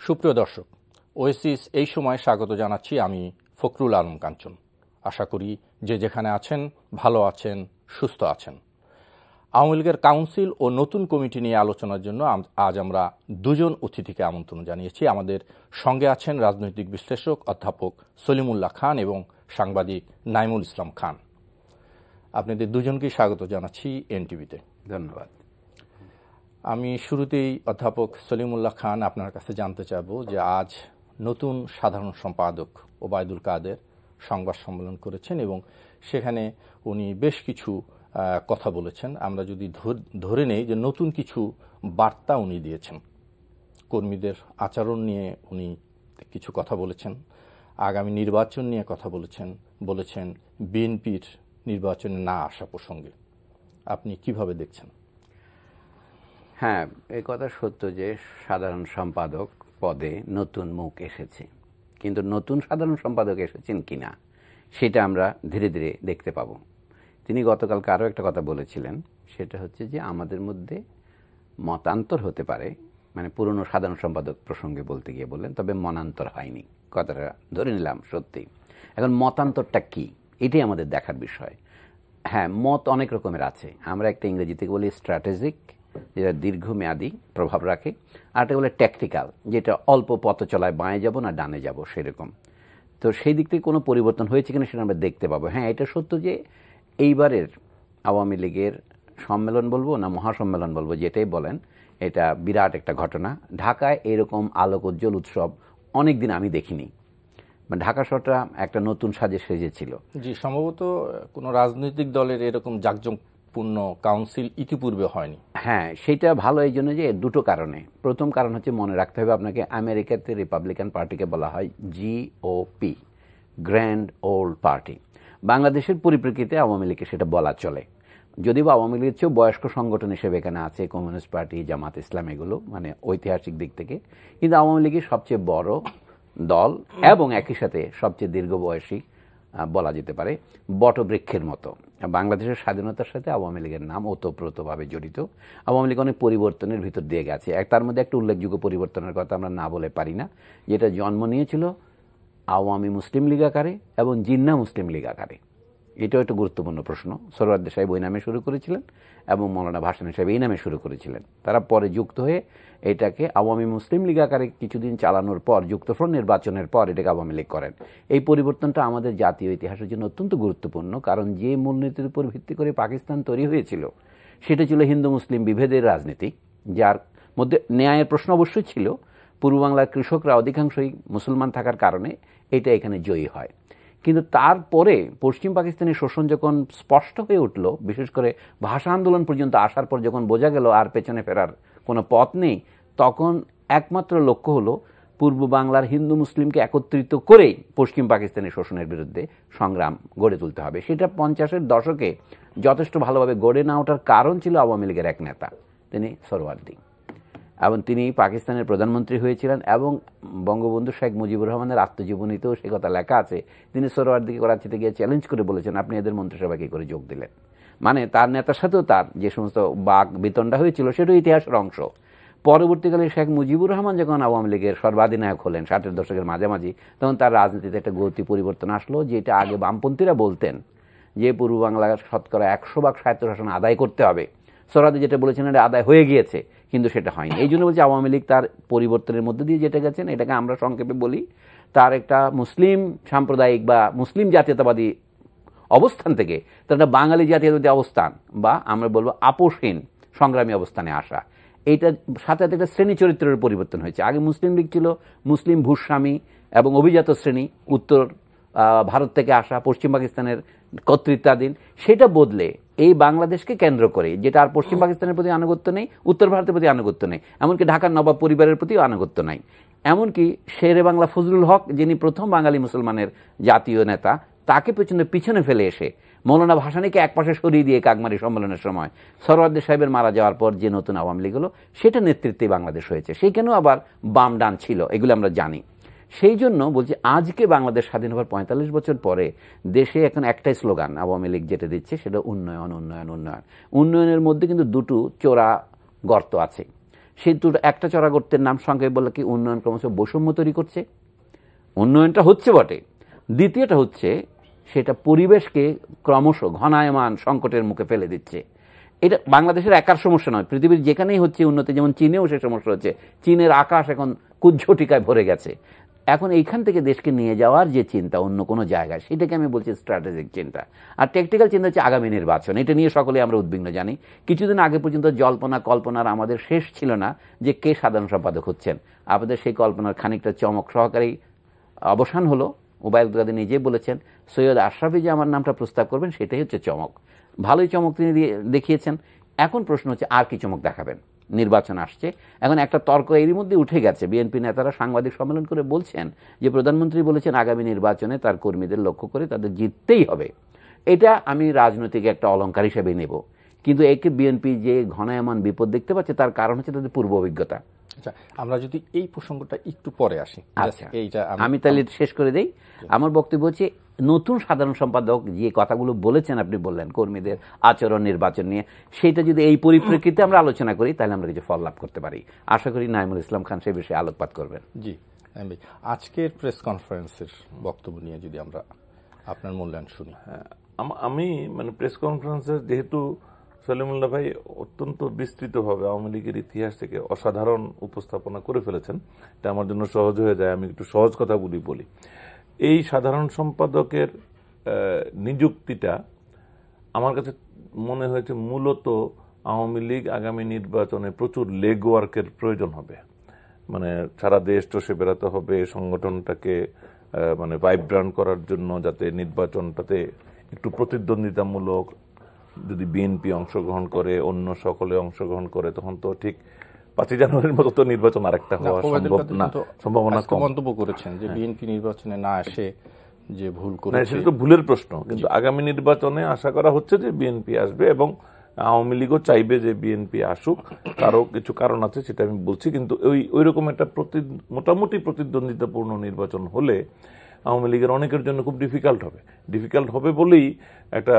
সুপ্রিয় দর্শক, ওয়েসিস এই সময় স্বাগত জানাচ্ছি। আমি ফখরুল আলম কাঞ্চন। আশা করি যে যেখানে আছেন ভালো আছেন, সুস্থ আছেন। আওয়ামী লীগের কাউন্সিল ও নতুন কমিটি নিয়ে আলোচনার জন্য আজ আমরা দুজন অতিথিকে আমন্ত্রণ জানিয়েছি। আমাদের সঙ্গে আছেন রাজনৈতিক বিশ্লেষক অধ্যাপক সলিমুল্লাহ খান এবং সাংবাদিক নাইমুল ইসলাম খান। আপনাদের দুজনকেই স্বাগত জানাচ্ছি এনটিভিতে। ধন্যবাদ। আমি শুরুতেই অধ্যাপক সলিমুল্লাহ খান আপনার কাছে জানতে চাইব যে আজ নতুন সাধারণ সম্পাদক ওবায়দুল কাদের সংবাদ সম্মেলন করেছেন এবং সেখানে উনি বেশ কিছু কথা বলেছেন। আমরা যদি ধরে নেই যে নতুন কিছু বার্তা উনি দিয়েছেন, কর্মীদের আচরণ নিয়ে উনি কিছু কথা বলেছেন, আগামী নির্বাচন নিয়ে কথা বলেছেন বিএনপির নির্বাচনে না আসা প্রসঙ্গে। আপনি কিভাবে দেখছেন? হ্যাঁ, এই কথা সত্য যে সাধারণ সম্পাদক পদে নতুন মুখ এসেছে, কিন্তু নতুন সাধারণ সম্পাদক এসেছেন কিনা সেটা আমরা ধীরে ধীরে দেখতে পাব। তিনি গতকালকে আরও একটা কথা বলেছিলেন, সেটা হচ্ছে যে আমাদের মধ্যে মতান্তর হতে পারে, মানে পুরনো সাধারণ সম্পাদক প্রসঙ্গে বলতে গিয়ে বললেন, তবে মনান্তর হয়নি। কথাটা ধরে নিলাম সত্যি। এখন মতান্তরটা কি, এটাই আমাদের দেখার বিষয়। হ্যাঁ, মত অনেক রকমের আছে। আমরা একটা ইংরেজি থেকে বলি স্ট্র্যাটেজিক, যেটা দীর্ঘমেয়াদী প্রভাব রাখে, আর একটা বলে ট্যাকটিক্যাল, যেটা অল্প পথ চলায় বাঁয়ে যাব না ডানে যাব সেরকম। তো সেই দিক থেকে কোনো পরিবর্তন হয়েছে কিনা সেটা আমরা দেখতে পাবো। হ্যাঁ, এটা সত্য যে এইবারের আওয়ামী লীগের সম্মেলন বলবো না মহাসম্মেলন বলবো, যেটাই বলেন, এটা বিরাট একটা ঘটনা। ঢাকায় এরকম আলোক উজ্জ্বল উৎসব অনেক দিন আমি দেখিনি। ঢাকা শহরটা একটা নতুন সাজে সেজেছিল। জি, সম্ভবত কোনো রাজনৈতিক দলের এরকম জাঁকজমকপূর্ণ কাউন্সিল ইতিপূর্বে হয়নি। হ্যাঁ, সেটা ভালো এই জন্য যে দুটো কারণে। প্রথম কারণ হচ্ছে, মনে রাখতে হবে আপনাকে, আমেরিকাতে রিপাবলিকান পার্টিকে বলা হয় GOP, গ্র্যান্ড ওল্ড পার্টি। বাংলাদেশের পরিপ্রেক্ষিতে আওয়ামী লীগকে সেটা বলা চলে, যদিও আওয়ামী লীগের চেয়েও বয়স্ক সংগঠন হিসেবে এখানে আছে কমিউনিস্ট পার্টি, জামাত ইসলাম, এগুলো মানে ঐতিহাসিক দিক থেকে। কিন্তু আওয়ামী লীগের সবচেয়ে বড় দল এবং একই সাথে সবচেয়ে দীর্ঘ বয়সী বলা যেতে পারে, বটবৃক্ষের মতো। বাংলাদেশের স্বাধীনতার সাথে আওয়ামী লীগের নাম ওতপ্রোতভাবে জড়িত। আওয়ামী লীগ অনেক পরিবর্তনের ভিতর দিয়ে গেছে। তার মধ্যে একটা উল্লেখযোগ্য পরিবর্তনের কথা আমরা না বলে পারি না, যেটা জন্ম নিয়েছিল আওয়ামী মুসলিম লীগ আকারে এবং জিন্না মুসলিম লীগ আকারে। এটাও একটা গুরুত্বপূর্ণ প্রশ্ন। সোহরাওয়ার্দী সাহেব ওই নামে শুরু করেছিলেন এবং মৌলানা ভাসানী সাহেব এই নামে শুরু করেছিলেন। তারা পরে যুক্ত হয়ে এটাকে আওয়ামী মুসলিম লীগ আকারে কিছুদিন চালানোর পর, যুক্তফ্রন্ট নির্বাচনের পর এটাকে আওয়ামী লীগ করেন। এই পরিবর্তনটা আমাদের জাতীয় ইতিহাসের জন্য অত্যন্ত গুরুত্বপূর্ণ, কারণ যে মূলনীতির উপর ভিত্তি করে পাকিস্তান তৈরি হয়েছিল সেটা ছিল হিন্দু মুসলিম বিভেদের রাজনীতি, যার মধ্যে ন্যায়ের প্রশ্ন অবশ্যই ছিল। পূর্ব বাংলার কৃষকরা অধিকাংশই মুসলমান থাকার কারণে এটা এখানে জয়ী হয়। কিন্তু তারপরে পশ্চিম পাকিস্তানের শোষণ যখন স্পষ্ট হয়ে উঠল, বিশেষ করে ভাষা আন্দোলন পর্যন্ত আসার পর যখন বোঝা গেল আর পেছনে ফেরার কোনো পথ নেই, তখন একমাত্র লক্ষ্য হলো পূর্ব বাংলার হিন্দু মুসলিমকে একত্রিত করেই পশ্চিম পাকিস্তানের শোষণের বিরুদ্ধে সংগ্রাম গড়ে তুলতে হবে। সেটা 50-এর দশকে যথেষ্ট ভালোভাবে গড়ে না ওঠার কারণ ছিল আওয়ামী লীগের এক নেতা, তিনি সোহরাওয়ার্দী, এবং তিনি পাকিস্তানের প্রধানমন্ত্রী হয়েছিলেন। এবং বঙ্গবন্ধু শেখ মুজিবুর রহমানের আত্মজীবনীতেও সে কথা লেখা আছে। তিনি সোহরাওয়ার্দীকে করাচিতে গিয়ে চ্যালেঞ্জ করে বলেছেন, আপনি এদের মন্ত্রিসভায় কী করে যোগ দিলেন? মানে তার নেতার সাথেও তার যে সমস্ত বাক বিতণ্ডা হয়েছিল সেটাও ইতিহাসের অংশ। পরবর্তীকালে শেখ মুজিবুর রহমান যখন আওয়ামী লীগের সর্বাধিনায়ক হলেন 60-এর দশকের মাঝামাঝি, তখন তার রাজনীতিতে একটা গতি পরিবর্তন আসলো, যেটা আগে বামপন্থীরা বলতেন যে পূর্ব বাংলার শতকরা 100% স্বায়ত্তশাসন আদায় করতে হবে। সোহরাওয়ার্দী যেটা বলেছেন এটা আদায় হয়ে গিয়েছে, কিন্তু সেটা হয়নি। এই জন্য বলছি আওয়ামী লীগ তার পরিবর্তনের মধ্যে দিয়ে যেটা গেছেন, এটাকে আমরা সংক্ষেপে বলি তার একটা মুসলিম সাম্প্রদায়িক বা মুসলিম জাতীয়তাবাদী অবস্থান থেকে তার একটা বাঙালি জাতীয়তাবাদী অবস্থান, বা আমরা বলবো আপোষহীন সংগ্রামী অবস্থানে আসা। এইটার সাথে সাথে একটা শ্রেণী চরিত্রের পরিবর্তন হয়েছে। আগে মুসলিম লীগ ছিল মুসলিম ভূস্বামী এবং অভিজাত শ্রেণী, উত্তর ভারত থেকে আসা, পশ্চিম পাকিস্তানের কর্তৃত্বাধীন। সেটা বদলে এই বাংলাদেশকে কেন্দ্র করে, যেটা আর পশ্চিম পাকিস্তানের প্রতি আনুগত্য নেই, উত্তর ভারতের প্রতি আনুগত্য নেই, এমনকি ঢাকার নবাব পরিবারের প্রতিও আনুগত্য নাই। এমনকি শেরে বাংলা ফজলুল হক, যিনি প্রথম বাঙালি মুসলমানের জাতীয় নেতা, তাকে পিছনে ফেলে এসে মৌলানা ভাসানীকে একপাশে সরিয়ে দিয়ে কাকমারি সম্মেলনের সময় সোহরাওয়ার্দী সাহেবের মারা যাওয়ার পর যে নতুন আওয়ামী লীগ হলো, সেটা নেতৃত্বে বাংলাদেশ হয়েছে। সেইখানেও আবার বাম ডান ছিল, এগুলো আমরা জানি। সেই জন্য বলছি, আজকে বাংলাদেশ স্বাধীন হওয়ার 45 বছর পরে দেশে এখন একটাই স্লোগান আওয়ামী লীগ যেটা দিচ্ছে, সেটা উন্নয়ন, উন্নয়ন, উন্নয়ন। উন্নয়নের মধ্যে কিন্তু দুটো চোরা গর্ত আছে। সেতুর একটা চড়াগর্তের নাম সংক্ষেপে বললে কি উন্নয়ন ক্রমশ বৈষম্য তৈরি করছে? উন্নয়নটা হচ্ছে বটে, দ্বিতীয়টা হচ্ছে সেটা পরিবেশকে ক্রমশ ঘনায়মান সংকটের মুখে ফেলে দিচ্ছে। এটা বাংলাদেশের একার সমস্যা নয়, পৃথিবীর যেখানেই হচ্ছে উন্নতি, যেমন চীনেও সে সমস্যা হচ্ছে। চীনের আকাশ এখন কুজ্ঝটিকায় ভরে গেছে। এখন এইখান থেকে দেশকে নিয়ে যাওয়ার যে চিন্তা অন্য কোনো জায়গায়, সেটাকে আমি বলছি স্ট্র্যাটেজিক চিন্তা। আর টেকনিক্যাল চিন্তা হচ্ছে আগামী নির্বাচন। এটা নিয়ে সকলে আমরা উদ্বিগ্ন জানি। কিছুদিন আগে পর্যন্ত জল্পনা কল্পনার আমাদের শেষ ছিল না যে কে সাধারণ সম্পাদক হচ্ছেন। আমাদের সেই কল্পনার খানিকটা চমক সহকারী অবসান হলো। ওবায়দুল কাদের নিজে বলেছেন সৈয়দ আশরাফি যে আমার নামটা প্রস্তাব করবেন, সেটাই হচ্ছে চমক। ভালোই চমক তিনি দেখিয়েছেন। এখন প্রশ্ন হচ্ছে আর কি চমক দেখাবেন? নির্বাচন আসছে, এখন একটা তর্ক এরই মধ্যে উঠে গেছে। বিএনপি নেতারা সাংবাদিক সম্মেলন করে বলছেন যে প্রধানমন্ত্রী বলেছেন আগামী নির্বাচনে তার কর্মীদের লক্ষ্য করে তাদের জিততেই হবে। এটা আমি রাজনৈতিক একটা অলঙ্কার হিসেবে নেব, কিন্তু একে বিএনপি যে ঘনায়মান বিপদ দেখতে পাচ্ছে তার কারণ হচ্ছে তাদের পূর্ব অভিজ্ঞতা। আচ্ছা, আমরা যদি এই প্রসঙ্গটা একটু পরে আসি। আচ্ছা, আমি তাহলে শেষ করে দেই। আমার বক্তব্য হচ্ছে নতুন সাধারণ সম্পাদক যে কথাগুলো বলেছেন, আপনি বললেন কর্মীদের আচরণ নির্বাচন নিয়ে, সেটা যদি এই পরিপ্রেক্ষিতে আমরা আলোচনা করি তাহলে আমরা কিছু ফল লাভ করতে পারি। আশা করি নাঈমুল ইসলাম খান সেই বিষয়ে আলোকপাত করবেন। জি, আজকের প্রেস কনফারেন্সের বক্তব্য নিয়ে যদি আমরা আপনার মূল্যায়ন শুনি। আমি প্রেস কনফারেন্সের যেহেতু সলিমুল্লাহ ভাই অত্যন্ত বিস্তৃতভাবে আওয়ামী লীগের ইতিহাস থেকে অসাধারণ উপস্থাপনা করে ফেলেছেন, এটা আমার জন্য সহজ হয়ে যায়। আমি একটু সহজ কথাগুলি বলি। এই সাধারণ সম্পাদকের নিযুক্তিটা আমার কাছে মনে হয়েছে মূলত আওয়ামী লীগ আগামী নির্বাচনে প্রচুর লেগ ওয়ার্কের প্রয়োজন হবে। সারা দেশ চষে বেড়াতে হবে সংগঠনটাকে ভাইব্রান্ট করার জন্য, যাতে নির্বাচনটাতে একটু প্রতিদ্বন্দ্বিতামূলক, যদি বিএনপি অংশগ্রহণ করে, অন্য সকলে অংশগ্রহণ করে, তখন তো ঠিক 5 জানুয়ারির মতো তো নির্বাচন আরেকটা হওয়া সম্ভব না, সম্ভাবনা কম। মন্তব্য করেছেন যে বিএনপি নির্বাচনে না আসে যে ভুল করেছে, সেটা তো ভুলের প্রশ্ন। কিন্তু আগামী নির্বাচনে আশা করা হচ্ছে যে বিএনপি আসবে এবং আওয়ামী লীগও চাইবে যে বিএনপি আসুক। তারও কিছু কারণ আছে, সেটা আমি বলছি। কিন্তু ওই রকম একটা মোটামুটি প্রতিদ্বন্দ্বিতাপূর্ণ নির্বাচন হলে আওয়ামী লীগের অনেকের জন্য খুব ডিফিকাল্ট হবে বলেই একটা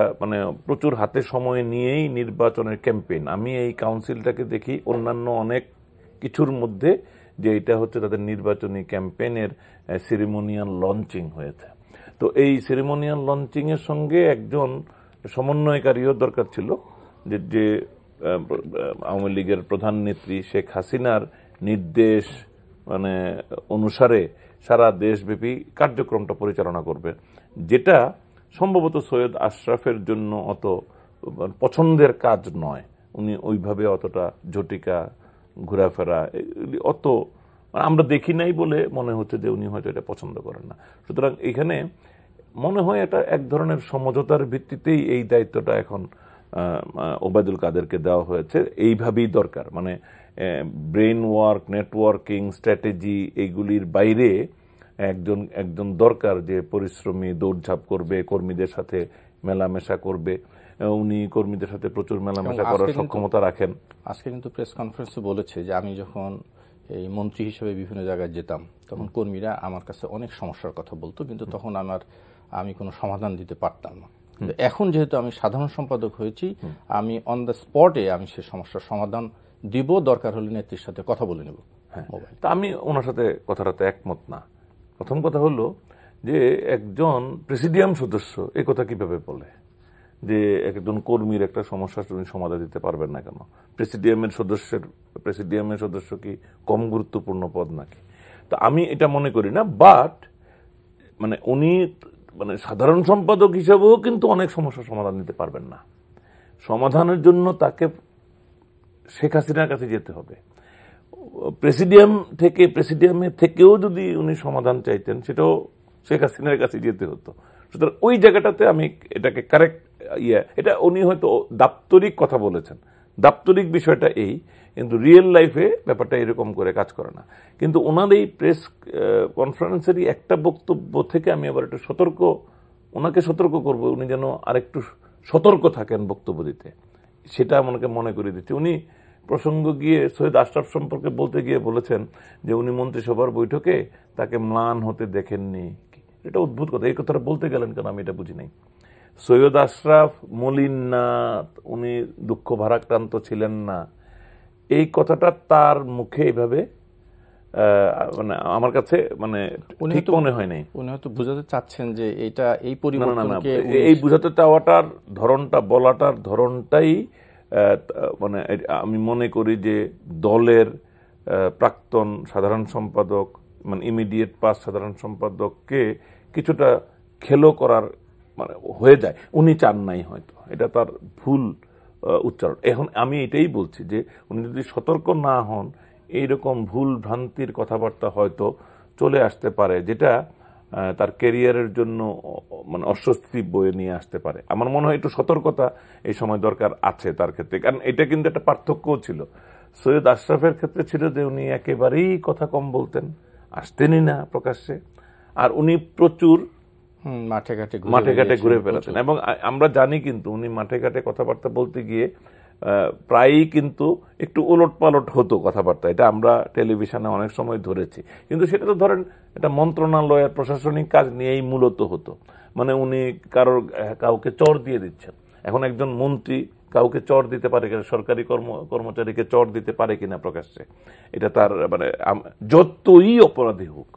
প্রচুর হাতে সময় নিয়েই নির্বাচনের ক্যাম্পেইন। আমি এই কাউন্সিলটাকে দেখি অন্যান্য অনেক কিছুর মধ্যে যে এটা হচ্ছে তাদের নির্বাচনী ক্যাম্পেইনের সেরিমোনিয়াল লঞ্চিং হয়েছে। তো এই সেরিমোনিয়াল লঞ্চিং এর সঙ্গে একজন সমন্বয়কারীও দরকার ছিল, যে আওয়ামী লীগের প্রধান নেত্রী শেখ হাসিনার নির্দেশ অনুসারে সারা দেশব্যাপী কার্যক্রমটা পরিচালনা করবে, যেটা সম্ভবত সৈয়দ আশরাফের জন্য অত পছন্দের কাজ নয়। উনি ওইভাবে অতটা ঝটিকা ঘোরাফেরা অত আমরা দেখি নাই বলে মনে হচ্ছে যে উনি হয়তো এটা পছন্দ করেন না। সুতরাং এখানে মনে হয় এটা এক ধরনের সমঝোতার ভিত্তিতেই এই দায়িত্বটা এখন ওবায়দুল কাদেরকে দেওয়া হয়েছে। এইভাবেই দরকার, ব্রেইন ওয়ার্ক, নেটওয়ার্কিং, স্ট্র্যাটেজি, এইগুলির বাইরে একজন দরকার যে পরিশ্রমী, দৌড়ঝাঁপ করবে, কর্মীদের সাথে মেলামেশা করবে। উনি কর্মীদের সাথে প্রচুর মেলামেশা করার সক্ষমতা রাখেন। আজকে কিন্তু প্রেস কনফারেন্সে বলেছে যে আমি যখন এই মন্ত্রী হিসেবে বিভিন্ন জায়গায় যেতাম তখন কর্মীরা আমার কাছে অনেক সমস্যার কথা বলতো, কিন্তু তখন আমি কোনো সমাধান দিতে পারতাম না। এখন যেহেতু আমি সাধারণ সম্পাদক হয়েছি, আমি অন দ্য স্পটে আমি সে সমস্যার সমাধান দিব, দরকার হলে নেত্রীর সাথে কথা বলে নেব। তা আমি ওনার সাথে কথাটাতে একমত না। প্রথম কথা হলো যে একজন প্রেসিডিয়াম সদস্য এই কথা কিভাবে বলে যে একজন কর্মীর একটা সমস্যা উনি সমাধান দিতে পারবেন না কেন? প্রেসিডিয়ামের সদস্য কি কম গুরুত্বপূর্ণ পদ নাকি? তো আমি এটা মনে করি না। বাট উনি সাধারণ সম্পাদক হিসাবেও কিন্তু অনেক সমস্যার সমাধান দিতে পারবেন না। সমাধানের জন্য তাকে শেখ হাসিনার কাছে যেতে হবে। প্রেসিডিয়ামের থেকেও যদি উনি সমাধান চাইতেন, সেটাও শেখ হাসিনার কাছে যেতে হতো। সুতরাং ওই জায়গাটাতে আমি এটাকে কারেক্ট এটা উনি হয়তো দাপ্তরিক কথা বলেছেন, দাপ্তরিক বিষয়টা এই, কিন্তু রিয়েল লাইফে ব্যাপারটা এরকম করে কাজ করে না। কিন্তু ওনার এই প্রেস কনফারেন্সেরই একটা বক্তব্য থেকে আমি আবার একটু ওনাকে সতর্ক করব, উনি যেন আরেকটু সতর্ক থাকেন বক্তব্য দিতে, সেটা আমাকে মনে করে দিচ্ছে। উনি প্রসঙ্গ গিয়ে সৈয়দ আশরাফ সম্পর্কে বলতে গিয়ে বলেছেন যে উনি মন্ত্রিসভার বৈঠকে তাকে ম্লান হতে দেখেননি। এটা অদ্ভুত কথা, এই কথাটা বলতে গেলেন কেন আমি এটা বুঝি নাই। সৈয়দ আশরাফ মলিন না, উনি দুঃখ ভারাক্রান্ত ছিলেন না, এই কথাটা তার মুখে এইভাবে মানে আমার কাছে মানে ঠিক মনে হয় নাই। উনি হয়তো বুঝাতে চাচ্ছেন যে এটা এই পরিবর্তনকে, এই বুঝাতে চাওয়াটার ধরনটা, বলাটার ধরনটাই মানে আমি মনে করি যে দলের প্রাক্তন সাধারণ সম্পাদক, মানে ইমিডিয়েট পাস সাধারণ সম্পাদককে কিছুটা খেলো করার মানে হয়ে যায়। উনি চান নাই হয়তো, এটা তার ভুল উচ্চারণ। এখন আমি এটাই বলছি যে উনি যদি সতর্ক না হন, এইরকম ভুল ভ্রান্তির কথাবার্তা হয়তো চলে আসতে পারে, যেটা তার ক্যারিয়ারের জন্য মানে অস্বস্তি বয়ে নিয়ে আসতে পারে। আমার মনে হয় একটু সতর্কতা এই সময় দরকার আছে তার ক্ষেত্রে, কারণ এটা কিন্তু একটা পার্থক্যও ছিল। সৈয়দ আশরাফের ক্ষেত্রে ছিল যে উনি একেবারেই কথা কম বলতেন, আসতেনই না প্রকাশ্যে, আর উনি প্রচুর মাঠে ঘাটে ঘুরে বেড়াতেন। এবং আমরা জানি কিন্তু উনি মাঠে ঘাটে কথাবার্তা বলতে গিয়ে প্রায়ই কিন্তু একটু ওলট পালট হতো কথাবার্তা, এটা আমরা টেলিভিশনে অনেক সময় ধরেছি। কিন্তু সেটা তো ধরেন এটা মন্ত্রণালয়ের প্রশাসনিক কাজ নিয়েই মূলত হতো। মানে উনি কাউকে চর দিয়ে দিচ্ছেন। এখন একজন মন্ত্রী কাউকে চর দিতে পারে কিনা, সরকারি কর্মচারীকে চর দিতে পারে কিনা প্রকাশ্যে, এটা তার মানে যতই অপরাধী হোক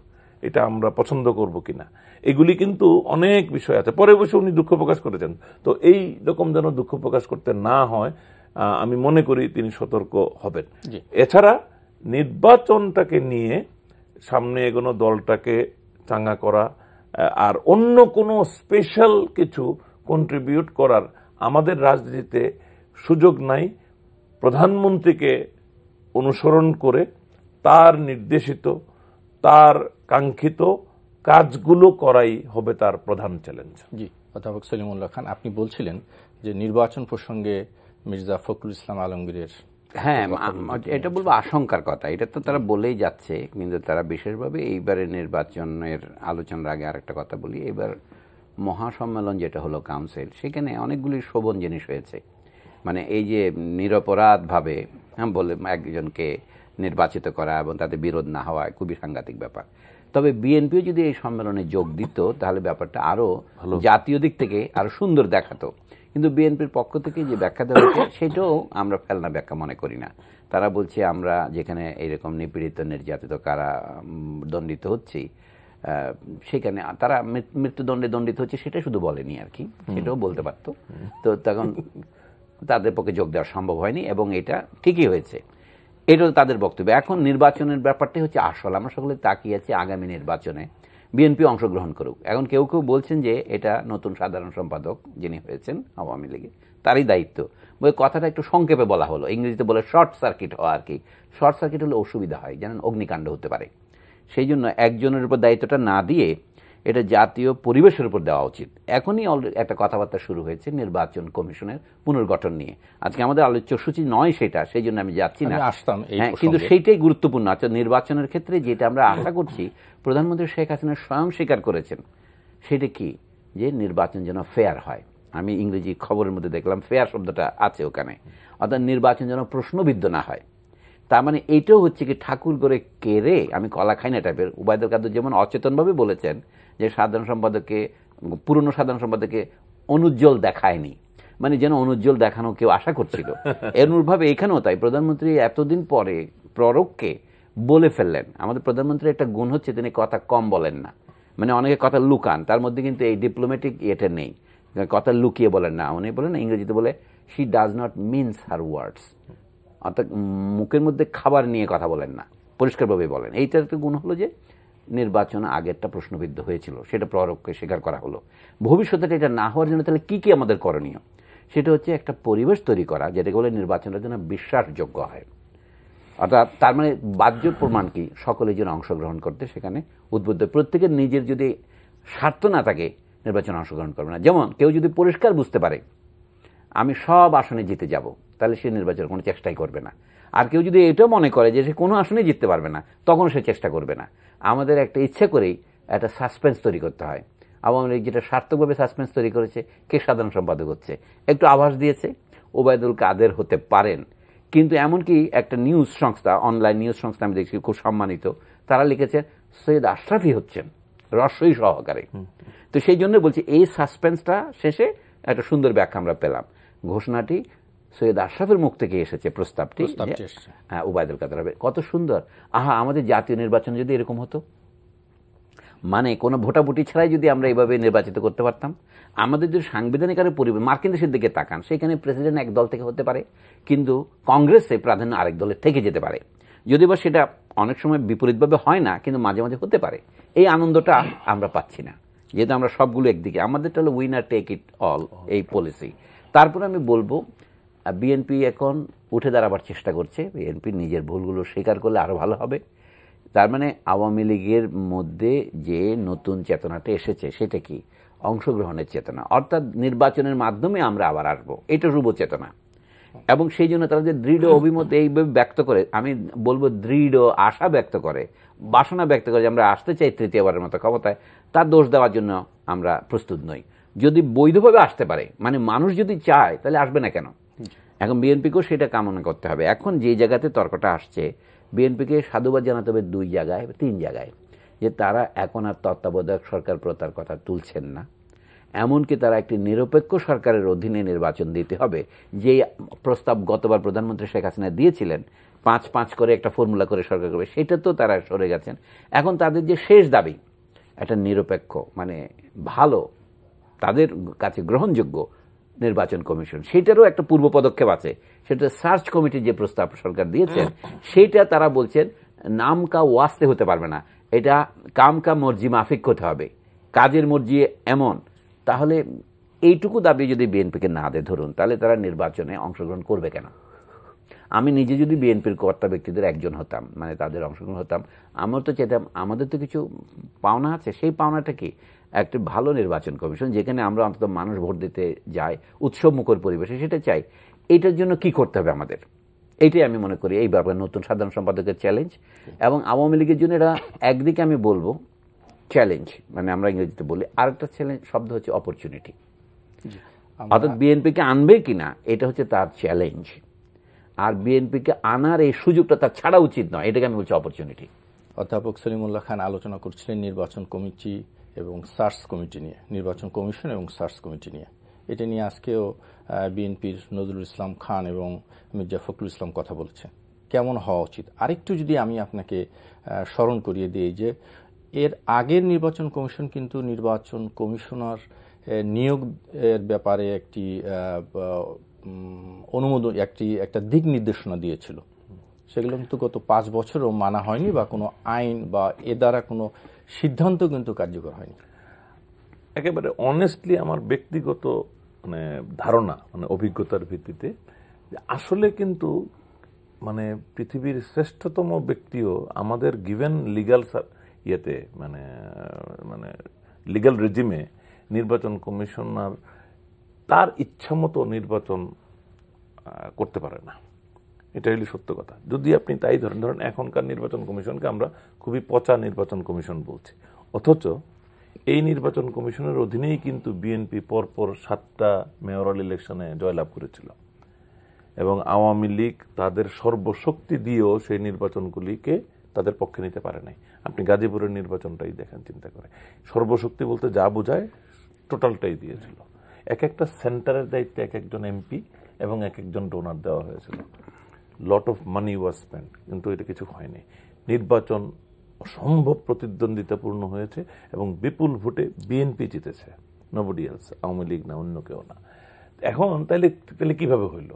এটা আমরা পছন্দ করব কিনা, এগুলি কিন্তু অনেক বিষয় আছে। পরে বসে উনি দুঃখ প্রকাশ করেছেন, তো এই রকম যেন দুঃখ প্রকাশ করতে না হয় আমি মনে করি তিনি সতর্ক হবেন। এছাড়া নির্বাচনটাকে নিয়ে সামনে এগোনো, দলটাকে চাঙ্গা করা, আর অন্য কোনো স্পেশাল কিছু কন্ট্রিবিউট করার আমাদের রাজনীতিতে সুযোগ নাই। প্রধানমন্ত্রীকে অনুসরণ করে তার নির্দেশিত, তার কাঙ্ক্ষিত কাজগুলো করাই হবে তার প্রধান চ্যালেঞ্জ। জি, অধ্যাপক সলিমুল্লাহ খান, আপনি বলছিলেন যে নির্বাচন প্রসঙ্গে মির্জা ফখরুল ইসলাম আলমগীরের, হ্যাঁ এটা বলবো আশঙ্কার কথা, এটা তো তারা বলেই যাচ্ছে, কিন্তু তারা বিশেষভাবে এইবারে নির্বাচনের আলোচনার আগে আরেকটা কথা বলি। এবার মহাসম্মেলন যেটা হলো কাউন্সিল, সেখানে অনেকগুলি শোভন জিনিস হয়েছে। মানে এই যে নিরপরাধভাবে বলে একজনকে নির্বাচিত করা এবং তাতে বিরোধ না হওয়া খুবই সাংঘাতিক ব্যাপার। তবে বিএনপিও যদি এই সম্মেলনে যোগ দিত তাহলে ব্যাপারটা আরো জাতীয় দিক থেকে আরো সুন্দর দেখাতো। কিন্তু বিএনপির পক্ষ থেকে যে ব্যাখ্যা দেওয়া হচ্ছে সেটাও আমরা ফেলনা ব্যাখ্যা মনে করি না। তারা বলছে আমরা যেখানে এইরকম নিপীড়িত, নির্যাতিত, কারা দণ্ডিত হচ্ছি, সেখানে তারা মৃত্যুদণ্ডে দণ্ডিত হচ্ছে সেটা শুধু বলেনি আর কি, সেটাও বলতে পারত। তো তখন তাদের পক্ষে যোগ দেওয়া সম্ভব হয়নি এবং এটা ঠিকই হয়েছে, এটাও তাদের বক্তব্য। এখন নির্বাচনের ব্যাপারটাই হচ্ছে আসল। আমরা সকলে তাকিয়ে আছি আগামী নির্বাচনে বিএনপি অংশগ্রহণ করুক। এখন কেউ কেউ বলছেন যে এটা নতুন সাধারণ সম্পাদক যিনি হয়েছেন আওয়ামী লীগে তারই দায়িত্ব। বলে কথাটা একটু সংক্ষেপে বলা হলো, ইংরেজিতে বলে শর্ট সার্কিট হওয়া আর কি। শর্ট সার্কিট হলে অসুবিধা হয়, জানেন, অগ্নিকাণ্ড হতে পারে। সেই জন্য একজনের উপর দায়িত্বটা না দিয়ে এটা জাতীয় পরিবেশের উপর দেওয়া উচিত। এখনই একটা কথাবার্তা শুরু হয়েছে নির্বাচন কমিশনের পুনর্গঠন নিয়ে। আজকে আমাদের আলোচ্য সূচি নয় সেটা, সেই জন্য আমি যাচ্ছি না, কিন্তু সেইটাই গুরুত্বপূর্ণ। আচ্ছা, নির্বাচনের ক্ষেত্রে যেটা আমরা আশা করছি, প্রধানমন্ত্রী শেখ হাসিনা স্বয়ং স্বীকার করেছেন, সেটা কি, যে নির্বাচন যেন ফেয়ার হয়। আমি ইংরেজি খবরের মধ্যে দেখলাম ফেয়ার শব্দটা আছে ওখানে, অর্থাৎ নির্বাচন যেন প্রশ্নবিদ্ধ না হয়। তার মানে এইটাও হচ্ছে কি ঠাকুর করে কেড়ে আমি কলা খাই না টাইপের। উবায়দুল কাদের যেমন অচেতনভাবে বলেছেন যে সাধারণ সম্পাদককে, পুরনো সাধারণ সম্পাদককে অনুজ্জ্বল দেখায়নি, মানে যেন অনুজ্জ্বল দেখানো কেউ আশা করছিল, এরভাবে এখানেও তাই। প্রধানমন্ত্রী এতদিন পরে প্ররোগকে বলে ফেললেন। আমাদের প্রধানমন্ত্রীর একটা গুণ হচ্ছে তিনি কথা কম বলেন না, মানে অনেকে কথা লুকান, তার মধ্যে কিন্তু এই ডিপ্লোম্যাটিক ইয়েটা নেই, কথা লুকিয়ে বলেন না। উনি বলেন, ইংরেজিতে বলে শি ডাজ নট মিনস হার ওয়ার্ডস, অর্থাৎ মুখের মধ্যে খাবার নিয়ে কথা বলেন না, পরিষ্কারভাবে বলেন। এইটার একটা গুণ হলো যে নির্বাচন আগেরটা প্রশ্নবিদ্ধ হয়েছিল, সেটা প্ররোগকে স্বীকার করা হলো। ভবিষ্যতে এটা না হওয়ার জন্য তাহলে কি কি আমাদের করণীয়, সেটা হচ্ছে একটা পরিবেশ তৈরি করা যেটাকে বলে নির্বাচনের জন্য বিশ্বাসযোগ্য হয়। অর্থাৎ তার মানে বাহ্য প্রমাণ কি, সকলে যেন অংশগ্রহণ করতে সেখানে উদ্বুদ্ধ। প্রত্যেকের নিজের যদি স্বার্থ না থাকে নির্বাচনে অংশগ্রহণ করবে না। যেমন কেউ যদি পরিষ্কার বুঝতে পারে আমি সব আসনে জিতে যাব, তাহলে সে নির্বাচনের কোনো চেষ্টাই করবে না। আর কেউ যদি এটাও মনে করে যে সে কোনো আসনে জিততে পারবে না, তখন সে চেষ্টা করবে না। আমাদের একটা ইচ্ছে করেই একটা সাসপেন্স তৈরি করতে হয়। আওয়ামী লীগ যেটা সার্থকভাবে সাসপেন্স তৈরি করেছে, কে সাধারণ সম্পাদক হচ্ছে, একটু আভাস দিয়েছে ওবায়দুল কাদের হতে পারেন। কিন্তু এমনকি একটা নিউজ সংস্থা, অনলাইন নিউজ সংস্থা আমি দেখছি খুব সম্মানিত, তারা লিখেছে সৈয়দ আশরাফই হচ্ছেন রসই সহকারে। তো সেই জন্য বলছি এই সাসপেন্সটা শেষে একটা সুন্দর ব্যাখ্যা আমরা পেলাম। ঘোষণাটি সৈয়দ আশরাফের মুখ থেকে এসেছে প্রস্তাবটি, হ্যাঁ, ওবায়দুল কাদের হবে। কত সুন্দর! আহা, আমাদের জাতীয় নির্বাচন যদি এরকম হতো, মানে কোনো ভোটাভুটি ছাড়াই যদি আমরা এভাবে নির্বাচিত করতে পারতাম। আমাদের যদি সাংবিধানিক আরে পরিবেশ, মার্কিন দেশের দিকে তাকান, সেখানে প্রেসিডেন্ট এক দল থেকে হতে পারে, কিন্তু কংগ্রেসে প্রাধান্য আরেক দলের থেকে যেতে পারে। যদিও বা সেটা অনেক সময় বিপরীতভাবে হয় না, কিন্তু মাঝে মাঝে হতে পারে। এই আনন্দটা আমরা পাচ্ছি না, যেহেতু আমরা সবগুলো একদিকে, আমাদেরটা হলো উইনার টেক ইট অল এই পলিসি। তারপরে আমি বলবো বিএনপি এখন উঠে দাঁড়াবার চেষ্টা করছে। বিএনপি নিজের ভুলগুলো স্বীকার করলে আরো ভালো হবে। তার মানে আওয়ামী লীগের মধ্যে যে নতুন চেতনাটা এসেছে সেটা কি? অংশগ্রহণের চেতনা, অর্থাৎ নির্বাচনের মাধ্যমে আমরা আবার আসবো, এটা রূপ চেতনা। এবং সেই জন্য তারা যে দৃঢ় অভিমত এইভাবে ব্যক্ত করে, আমি বলবো দৃঢ় আশা ব্যক্ত করে, বাসনা ব্যক্ত করে যে আমরা আসতে চাই তৃতীয়বারের মতো ক্ষমতায়, তার দোষ দেওয়ার জন্য আমরা প্রস্তুত নই। যদি বৈধভাবে আসতে পারে, মানে মানুষ যদি চায়, তাহলে আসবে না কেন? এখন বিএনপিকেও সেটা কামনা করতে হবে। এখন যে জায়গাতে তর্কটা আসছে, বিএনপিকে সাধুবাদ জানাতে হবে 2 জায়গায়, 3 জায়গায়, যে তারা এখন আর তত্ত্বাবধায়ক সরকার প্রথার কথা তুলছেন না। এমনকি তারা একটি নিরপেক্ষ সরকারের অধীনে নির্বাচন দিতে হবে, যে প্রস্তাব গতবার প্রধানমন্ত্রী শেখ হাসিনা দিয়েছিলেন, 5-5 করে একটা ফর্মুলা করে সরকার করবে, সেটা তো তারা সরে গেছেন। এখন তাদের যে শেষ দাবি, একটা নিরপেক্ষ, মানে ভালো, তাদের কাছে গ্রহণযোগ্য নির্বাচন কমিশন, সেটারও একটা পূর্ব পদক্ষেপ আছে। সেটা সার্চ কমিটির যে প্রস্তাব সরকার দিয়েছেন, সেইটা তারা বলছেন নাম কা ওয়াস্তে হতে পারবে না, এটা কাম কা মর্জি মাফিক হতে হবে, কাজের মর্জি এমন। তাহলে এইটুকু দাবি যদি বিএনপিকে না দেয় ধরুন, তাহলে তারা নির্বাচনে অংশগ্রহণ করবে কেন? আমি নিজে যদি বিএনপির কর্তা ব্যক্তিদের একজন হতাম, মানে তাদের অংশগ্রহণ হতাম, আমার তো চাইতাম, আমাদের তো কিছু পাওনা আছে, সেই পাওনাটা কি? একটা ভালো নির্বাচন কমিশন, যেখানে আমরা অন্তত মানুষ ভোট দিতে যাই উৎসব মুখর পরিবেশে, সেটা চাই। এটার জন্য কি করতে হবে আমাদের? এইটাই আমি মনে করি এই ব্যাপারে নতুন সাধারণ সম্পাদকের চ্যালেঞ্জ। এবং আওয়ামী লীগের জন্য এটা একদিকে আমি বলবো চ্যালেঞ্জ, মানে আমরা ইংরেজিতে বলি, আরেকটা চ্যালেঞ্জ শব্দ হচ্ছে অপরচুনিটি। অর্থাৎ বিএনপিকে আনবে কিনা, এটা হচ্ছে তার চ্যালেঞ্জ। আর বিএনপিকে আনার এই সুযোগটা তার ছাড়া উচিত নয়, এটাকে আমি বলছি অপরচুনিটি। অধ্যাপক সলিমুল্লাহ খান আলোচনা করছিলেন নির্বাচন কমিটি এবং সার্চ কমিটি নিয়ে, নির্বাচন কমিশন এবং সার্চ কমিটি নিয়ে। এটা নিয়ে আজকেও বিএনপির নজরুল ইসলাম খান এবং মির্জা ফখরুল ইসলাম কথা বলেছেন। কেমন হওয়া উচিত? আরেকটু যদি আমি আপনাকে স্মরণ করিয়ে দিই যে এর আগের নির্বাচন কমিশন কিন্তু নির্বাচন কমিশনার নিয়োগের ব্যাপারে একটি অনুমোদন, একটা দিক নির্দেশনা দিয়েছিল। সেগুলো কিন্তু গত 5 বছরও মানা হয়নি, বা কোনো আইন বা এ দ্বারা কোনো সিদ্ধান্ত কিন্তু কার্যকর হয়নি। একেবারে অনেস্টলি আমার ব্যক্তিগত মানে ধারণা, মানে অভিজ্ঞতার ভিত্তিতে, আসলে কিন্তু মানে পৃথিবীর শ্রেষ্ঠতম ব্যক্তিও আমাদের গিভেন লিগ্যাল ইয়েতে, মানে মানে লিগ্যাল রেজিমে নির্বাচন কমিশনার তার ইচ্ছামতো নির্বাচন করতে পারে না। এটা হলো সত্য কথা। যদি আপনি তাই ধরেন এখনকার নির্বাচন কমিশনকে আমরা খুবই পচা নির্বাচন কমিশন বলছি, অথচ এই নির্বাচন কমিশনের অধীনেই কিন্তু বিএনপি পরপর 7টা মেয়রাল ইলেকশনে জয়লাভ করেছিল, এবং আওয়ামী লীগ তাদের সর্বশক্তি দিয়েও সেই নির্বাচনগুলিকে তাদের পক্ষে নিতে পারে নাই। আপনি গাজীপুরের নির্বাচনটাই দেখেন, চিন্তা করে, সর্বশক্তি বলতে যা বোঝায় টোটালটাই দিয়েছিল। এক একটা সেন্টারের দায়িত্বে এক একজন এমপি এবং এক একজন ডোনার দেওয়া হয়েছিল। Lot of money was spend, কিন্তু এটা কিছু হয়নি। নির্বাচন অসম্ভব প্রতিদ্বন্দ্বিতাপূর্ণ হয়েছে এবং বিপুল ভোটে বিএনপি জিতেছে, নোবডি এলস, আওয়ামী লীগ না, অন্য কেউ না। এখন তাহলে কিভাবে হইল?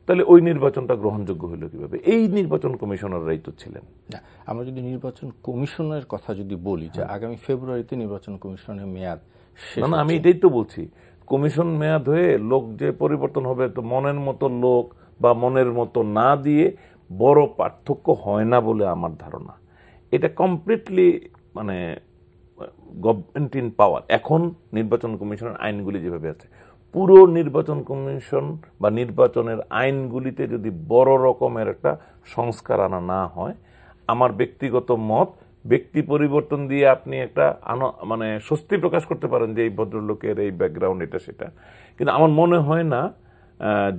তাহলে ওই নির্বাচনটা গ্রহণযোগ্য হইল কিভাবে? এই নির্বাচন কমিশনাররাই তো ছিলেন। আমরা যদি নির্বাচন কমিশনের কথা যদি বলি, যে আগামী ফেব্রুয়ারিতে নির্বাচন কমিশনের মেয়াদ শেষ। না, আমি এটাই তো বলছি, কমিশন মেয়াদ হয়ে লোক যে পরিবর্তন হবে, তো মনের মতো লোক বা মনের মতো না দিয়ে বড় পার্থক্য হয় না বলে আমার ধারণা। এটা কমপ্লিটলি মানে গভর্নমেন্ট ইন পাওয়ার। এখন নির্বাচন কমিশনের আইনগুলি যেভাবে আছে, পুরো নির্বাচন কমিশন বা নির্বাচনের আইনগুলিতে যদি বড় রকমের একটা সংস্কার আনা না হয়, আমার ব্যক্তিগত মত, ব্যক্তি পরিবর্তন দিয়ে আপনি একটা মানে স্বস্তি প্রকাশ করতে পারেন যে এই ভদ্রলোকের এই ব্যাকগ্রাউন্ড এটা সেটা, কিন্তু আমার মনে হয় না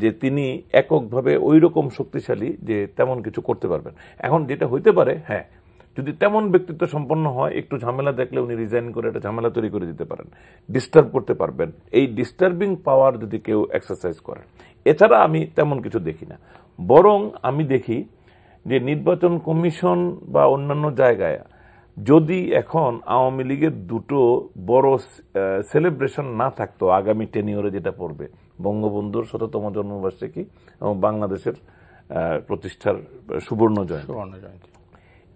যে তিনি এককভাবে ওই রকম শক্তিশালী যে তেমন কিছু করতে পারবেন। এখন যেটা হইতে পারে, হ্যাঁ, যদি তেমন ব্যক্তিত্ব সম্পন্ন হয়, একটু ঝামেলা দেখলে উনি রিজাইন করে একটা ঝামেলা তৈরি করে দিতে পারেন, ডিস্টার্ব করতে পারবেন। এই ডিস্টার্বিং পাওয়ার যদি কেউ এক্সারসাইজ করেন, এছাড়া আমি তেমন কিছু দেখি না। বরং আমি দেখি যে নির্বাচন কমিশন বা অন্যান্য জায়গায় যদি এখন আওয়ামী লীগের দুটো বড় সেলিব্রেশন না থাকতো আগামী টেনিওরে, যেটা পড়বে বঙ্গবন্ধুর ১০০তম জন্মবার্ষিকী এবং বাংলাদেশের প্রতিষ্ঠার সুবর্ণ জয়ন্তী,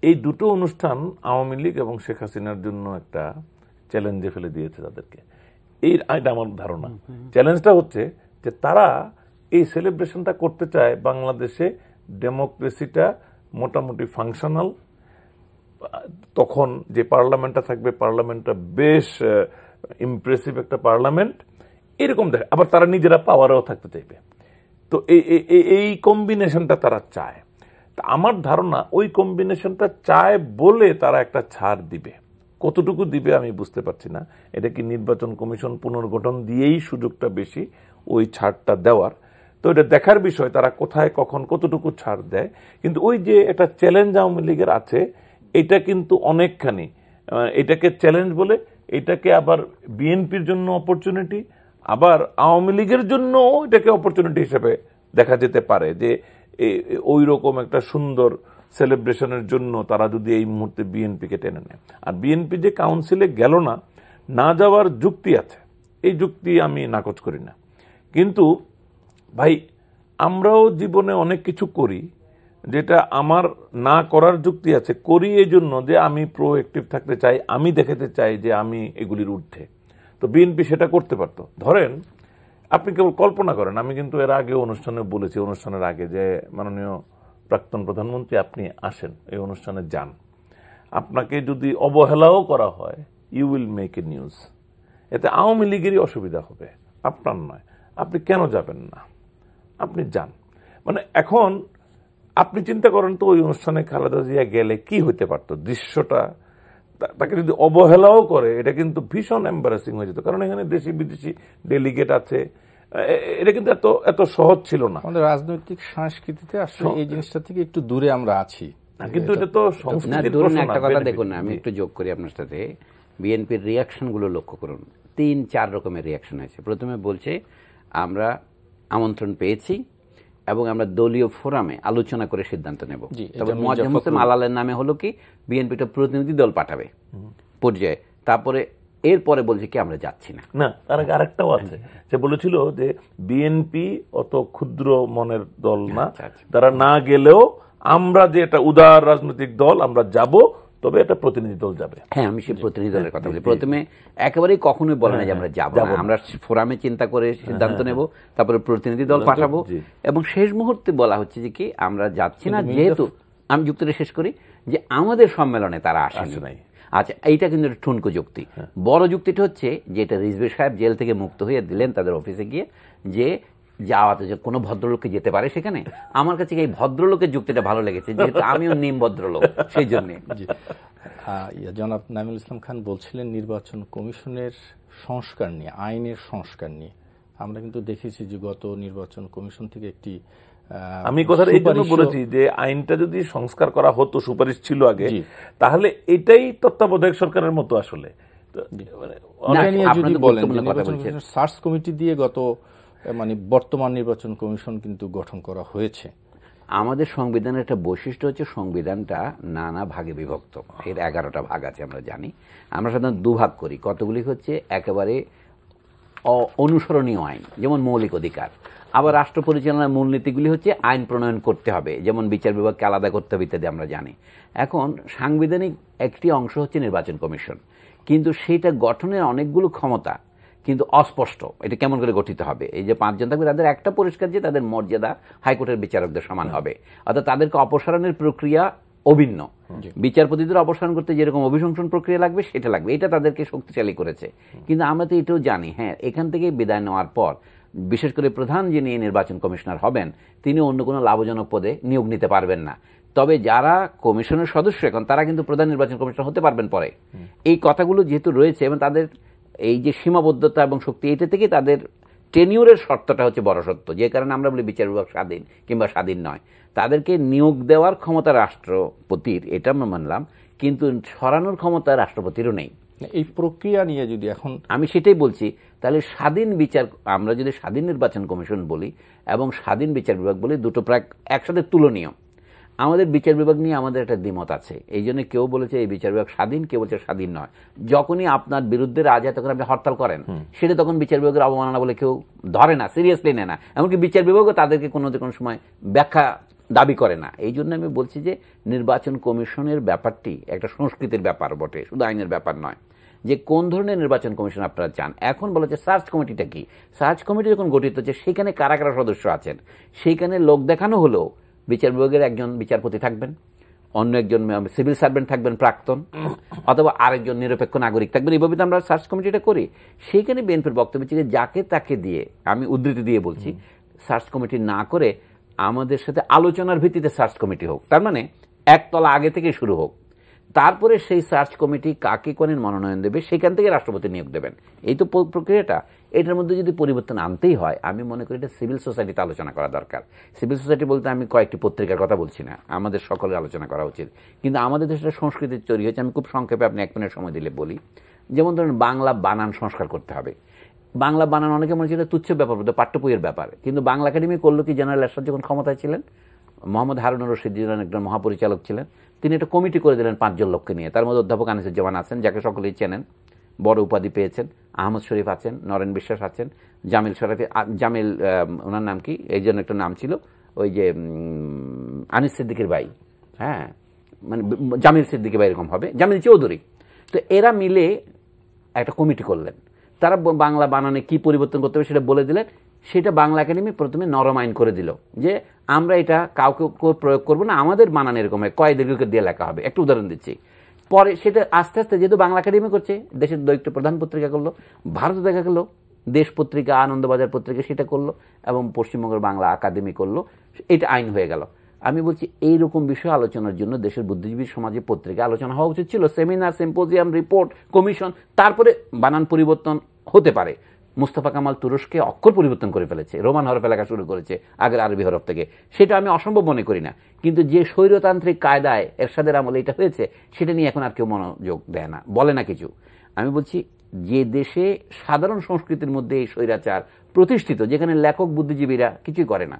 এই দুটো অনুষ্ঠান আওয়ামী লীগ এবং শেখ হাসিনার জন্য একটা চ্যালেঞ্জে ফেলে দিয়েছে তাদেরকে। এটা আমার ধারণা। চ্যালেঞ্জটা হচ্ছে যে তারা এই সেলিব্রেশনটা করতে চায় বাংলাদেশে ডেমোক্রেসিটা মোটামুটি ফাংশনাল, তখন যে পার্লামেন্টটা থাকবে পার্লামেন্টটা বেশ ইমপ্রেসিভ একটা পার্লামেন্ট, এরকম দেখে। আবার তারা নিজেরা পাওয়ারেও থাকতে চাইবে। তো এই কম্বিনেশনটা তারা চায়। তা আমার ধারণা ওই কম্বিনেশনটা চায় বলে তারা একটা ছাড় দিবে। কতটুকু দিবে আমি বুঝতে পারছি না। এটা কি নির্বাচন কমিশন পুনর্গঠন দিয়েই সুযোগটা বেশি ওই ছাড়টা দেওয়ার? তো এটা দেখার বিষয় তারা কোথায় কখন কতটুকু ছাড় দেয়। কিন্তু ওই যে একটা চ্যালেঞ্জ আওয়ামী লীগের আছে, এটা কিন্তু অনেকখানি, এটাকে চ্যালেঞ্জ বলে এটাকে আবার বিএনপির জন্য অপরচুনিটি, আবার আওয়ামী লীগের জন্য এটাকে অপরচুনিটি হিসেবে দেখা যেতে পারে যে ওই রকম একটা সুন্দর সেলিব্রেশনের জন্য তারা যদি এই মুহূর্তে বিএনপিকে টেনে নেয়। আর বিএনপি যে কাউন্সিলে গেল না, না যাওয়ার যুক্তি আছে, এই যুক্তি আমি নাকচ করি না। কিন্তু ভাই, আমরাও জীবনে অনেক কিছু করি যেটা আমার না করার যুক্তি আছে, করি এই জন্য যে আমি প্রোঅ্যাক্টিভ থাকতে চাই, আমি দেখাতে চাই যে আমি এগুলির ঊর্ধ্বে। তো বিএনপি সেটা করতে পারতো। ধরেন আপনি কেবল কল্পনা করেন, আমি কিন্তু এর আগে অনুষ্ঠানে বলেছি, অনুষ্ঠানের আগে, যে মাননীয় প্রাক্তন প্রধানমন্ত্রী আপনি আসেন, এই অনুষ্ঠানে যান, আপনাকে যদি অবহেলাও করা হয়, you will make a news. এতে আওয়ামী লীগেরই অসুবিধা হবে, আপনার নয়। আপনি কেন যাবেন না? আপনি যান। মানে এখন আপনি চিন্তা করেন তো, ওই অনুষ্ঠানে খালেদা জিয়া গেলে কি হইতে পারতো দৃশ্যটা। তাকে যদি অবহেলাও করে, এটা কিন্তু ভীষণ এম্বারাসিং হয়ে যেত। কারণ এখানে দেশি বিদেশি ডেলিগেট আছে, এটা কিন্তু এত সহজ ছিল না। আমাদের রাজনৈতিক সংস্কৃতিতে আসলে এই জিনিসটা থেকে একটু দূরে আমরা আছি। কিন্তু এটা তো সংস্কৃতির প্রশ্ন না। একটা কথা দেখুন, আমি একটু যোগ করি আপনার সাথে। বিএনপির রিয়াকশন গুলো লক্ষ্য করুন, ৩-৪ রকমের রিয়াকশন হয়েছে। প্রথমে বলছে আমরা আমন্ত্রণ পেয়েছি এবং আমরা দলীয় ফোরামে আলোচনা করে সিদ্ধান্ত নেব। তবে মোয়াজ্জেম হোসেন আলালের নামে হলো কি বিএনপিটা প্রতিনিধি দল পাঠাবে পর্যায়ে। তারপরে এরপরে বলছে কি আমরা যাচ্ছি না। না, তার আগে আরেকটাও আছে, সে বলেছিল যে বিএনপি অত ক্ষুদ্র মনের দল না, তারা না গেলেও আমরা যে একটা উদার রাজনৈতিক দল, আমরা যাব, তবে এটা প্রতিনিধি দল যাবে। হ্যাঁ, আমি সেই প্রতিনিধি দলের কথা বলি। প্রথমে একেবারেই কখনোই বলে না যে আমরা যাব না, আমরা ফোরামে চিন্তা করে সিদ্ধান্ত নেব, তারপরে প্রতিনিধি দল পাঠাবো, এবং শেষ মুহূর্তে বলা হচ্ছে যে কি আমরা যাচ্ছি না, যেহেতু আমি যুক্তিটা শেষ করি যে আমাদের সম্মেলনে তারা আসে নাই। আচ্ছা, এইটা কিন্তু একটা ঠুনকো যুক্তি। বড় যুক্তিটা হচ্ছে যে এটা রিজভী সাহেব জেল থেকে মুক্ত হয়ে দিলেন তাদের অফিসে গিয়ে, যে যাওয়াতে যে কোনো ভদ্রলোককে যেতে পারে সেখানে। আমার কাছে এই ভদ্রলোকের যুক্তিটা ভালো লেগেছে, যেহেতু আমিও নিম ভদ্রলোক, সেই জন্য। জনাব নাঈমুল ইসলাম খান বলছিলেন নির্বাচন কমিশনের সংস্কার নিয়ে, আইনের সংস্কার নিয়ে। আমরা কিন্তু দেখেছি যে গত নির্বাচন কমিশন থেকে একটি, আমি কথাটা এই জন্য বলেছি যে আইনটা যদি সংস্কার করা হতো, সুপারিশ ছিল আগে, তাহলে এটাই তত্ত্বাবধায়ক সরকারের মতো আসলে। যদি বলেন সার্চ কমিটি দিয়ে গত বর্তমান নির্বাচন কমিশন কিন্তু গঠন করা হয়েছে। আমাদের সংবিধানের একটা বৈশিষ্ট্য হচ্ছে সংবিধানটা নানা ভাগে বিভক্ত। এর 11টা ভাগ আছে আমরা জানি। আমরা সাধারণত দুভাগ করি। কতগুলি হচ্ছে একেবারে অনুসরণীয় আইন, যেমন মৌলিক অধিকার। আবার রাষ্ট্র পরিচালনার মূলনীতিগুলি হচ্ছে আইন প্রণয়ন করতে হবে, যেমন বিচার বিভাগকে আলাদা করতে হবে ইত্যাদি আমরা জানি। এখন সাংবিধানিক একটি অংশ হচ্ছে নির্বাচন কমিশন, কিন্তু সেটা গঠনের অনেকগুলো ক্ষমতা কিন্তু অস্পষ্ট। এটা কেমন করে গঠিত হবে? এই যে 5 জন থাকবে, তাদের একটা পরিষ্কার যে তাদের মর্যাদা হাইকোর্টের বিচারকদের সমান হবে, অর্থাৎ তাদেরকে অপসারণের প্রক্রিয়া অভিন্ন। বিচারপতিদের অপসারণ করতে যেরকম অভিশংসন প্রক্রিয়া লাগবে সেটা লাগবে, এটা তাদেরকে শক্তিশালী করেছে। কিন্তু আমরা তো এটাও জানি, হ্যাঁ, এখান থেকে বিদায় নেওয়ার পর বিশেষ করে প্রধান যিনি নির্বাচন কমিশনার হবেন, তিনি অন্য কোনো লাভজনক পদে নিয়োগ নিতে পারবেন না। তবে যারা কমিশনের সদস্য এখন, তারা কিন্তু প্রধান নির্বাচন কমিশনার হতে পারবেন পরে। এই কথাগুলো যেহেতু রয়েছে এবং তাদের এই যে সীমাবদ্ধতা এবং শক্তি, এটা থেকে তাদের টেনিউরের শর্তটা হচ্ছে বড় সত্য, যে কারণে আমরা বলি বিচার বিভাগ স্বাধীন কিংবা স্বাধীন নয়। তাদেরকে নিয়োগ দেওয়ার ক্ষমতা রাষ্ট্রপতির, এটা আমরা মানলাম, কিন্তু সরানোর ক্ষমতা রাষ্ট্রপতিরও নেই। এই প্রক্রিয়া নিয়ে যদি এখন আমি সেটাই বলছি, তাহলে স্বাধীন বিচার, আমরা যদি স্বাধীন নির্বাচন কমিশন বলি এবং স্বাধীন বিচার বিভাগ বলি, দুটো প্রায় একসাথে তুলনীয়। আমাদের বিচার বিভাগ নিয়ে আমাদের একটা দ্বিমত আছে। এই জন্য কেউ বলেছে এই বিচার বিভাগ স্বাধীন, কেউ বলছে স্বাধীন নয়। যখনই আপনার বিরুদ্ধে রাজ হয় তখন আপনি হরতাল করেন, সেটা তখন বিচার বিভাগের অবমাননা বলে কেউ ধরে না, সিরিয়াসলি নেয় না। এমনকি বিচার বিভাগও তাদেরকে কোনো সময় ব্যাখ্যা দাবি করে না। এই জন্য আমি বলছি যে নির্বাচন কমিশনের ব্যাপারটি একটা সংস্কৃতির ব্যাপার বটে, শুধু আইনের ব্যাপার নয়। যে কোন ধরনের নির্বাচন কমিশন আপনারা চান। এখন বলা যে সার্চ কমিটিটা কি, সার্চ কমিটি যখন গঠিত হচ্ছে সেখানে কারা কারা সদস্য আছেন, সেইখানে লোক দেখানো হলো বিচার বিভাগের একজন বিচারপতি থাকবেন, অন্য একজন সিভিল সার্ভেন্ট থাকবেন প্রাক্তন, অথবা আরেকজন নিরপেক্ষ নাগরিক থাকবেন। এইভাবে তো আমরা সার্চ কমিটিটা করি। সেইখানে বিএনপির বক্তব্য ছিল যাকে তাকে দিয়ে, আমি উদ্ধৃতি দিয়ে বলছি, সার্চ কমিটি না করে আমাদের সাথে আলোচনার ভিত্তিতে সার্চ কমিটি হোক, তার মানে একতলা আগে থেকে শুরু হোক। তারপরে সেই সার্চ কমিটি কাকে কোন মনোনয়ন দেবে সেখান থেকে রাষ্ট্রপতি নিয়োগ দেবেন। এই তো প্রক্রিয়াটা। এটার মধ্যে যদি পরিবর্তন আনতেই হয়, আমি মনে করি এটা সিভিল সোসাইটিতে আলোচনা করা দরকার। সিভিল সোসাইটি বলতে আমি কয়েকটি পত্রিকার কথা বলছি না, আমাদের সকলের আলোচনা করা উচিত। কিন্তু আমাদের দেশের সংস্কৃতি তৈরি হয়েছে, আমি খুব সংক্ষেপে আপনি 1 মিনিট সময় দিলে বলি। যেমন ধরুন বাংলা বানান সংস্কার করতে হবে। বাংলা বানান অনেকে মনে হচ্ছে তুচ্ছ ব্যাপার, পাঠ্য বইয়ের ব্যাপার, কিন্তু বাংলা একাডেমি করলো কি, জেনারেল এরশাদ যখন ক্ষমতায় ছিলেন, মোহাম্মদ হারুনুর রশিদ একজন মহাপরিচালক ছিলেন, তিনি একটা কমিটি করে দিলেন 5 জন লোককে নিয়ে। তার মধ্যে অধ্যাপক আনিসুজ্জামান আছেন, যাকে সকলেই চেনেন, বড় উপাধি পেয়েছেন, আহমদ শরীফ আছেন, নরেন বিশ্বাস আছেন, জামিল শরাফি, জামিল ওনার নাম কি, এই জন্য একটা নাম ছিল ওই যে আনিস সিদ্দিকের ভাই, হ্যাঁ মানে জামিল সিদ্দিকের ভাই এরকম হবে, জামিল চৌধুরী। তো এরা মিলে একটা কমিটি করলেন। তারা বাংলা বানানে কি পরিবর্তন করতে হবে সেটা বলে দিলেন। সেটা বাংলা একাডেমি প্রথমে নরম আইন করে দিল যে আমরা এটা কাউকে প্রয়োগ করবো না, আমাদের বানান এরকম কয় দীর্ঘকে দিয়ে লেখা হবে। একটা উদাহরণ দিচ্ছি। পরে সেটা আস্তে আস্তে যেহেতু বাংলা একাডেমি করছে, দেশের দৈত্য প্রধান পত্রিকা করলো, ভারতে দেখা গেল দেশ পত্রিকা, আনন্দবাজার পত্রিকা সেটা করলো, এবং পশ্চিমবঙ্গের বাংলা একাডেমি করলো, এটা আইন হয়ে গেল। আমি বলছি এইরকম বিষয় আলোচনার জন্য দেশের বুদ্ধিজীবী সমাজে পত্রিকা আলোচনা হওয়া উচিত ছিল, সেমিনার, সিম্পোজিয়াম, রিপোর্ট, কমিশন, তারপরে বানান পরিবর্তন হতে পারে। মুস্তাফা কামাল তুরস্কে অক্ষর পরিবর্তন করে ফেলেছে, রোমান হরফে লেখা শুরু করেছে আগের আরবি হরফ থেকে, সেটা আমি অসম্ভব মনে করি না। কিন্তু যে স্বৈরতান্ত্রিক কায়দায় এরশাদের আমলে এটা হয়েছে, সেটা নিয়ে এখন আর কেউ মনোযোগ দেয় না, বলে না কিছু। আমি বলছি যে দেশে সাধারণ সংস্কৃতির মধ্যে এই স্বৈরাচার প্রতিষ্ঠিত, যেখানে লেখক বুদ্ধিজীবীরা কিছুই করে না।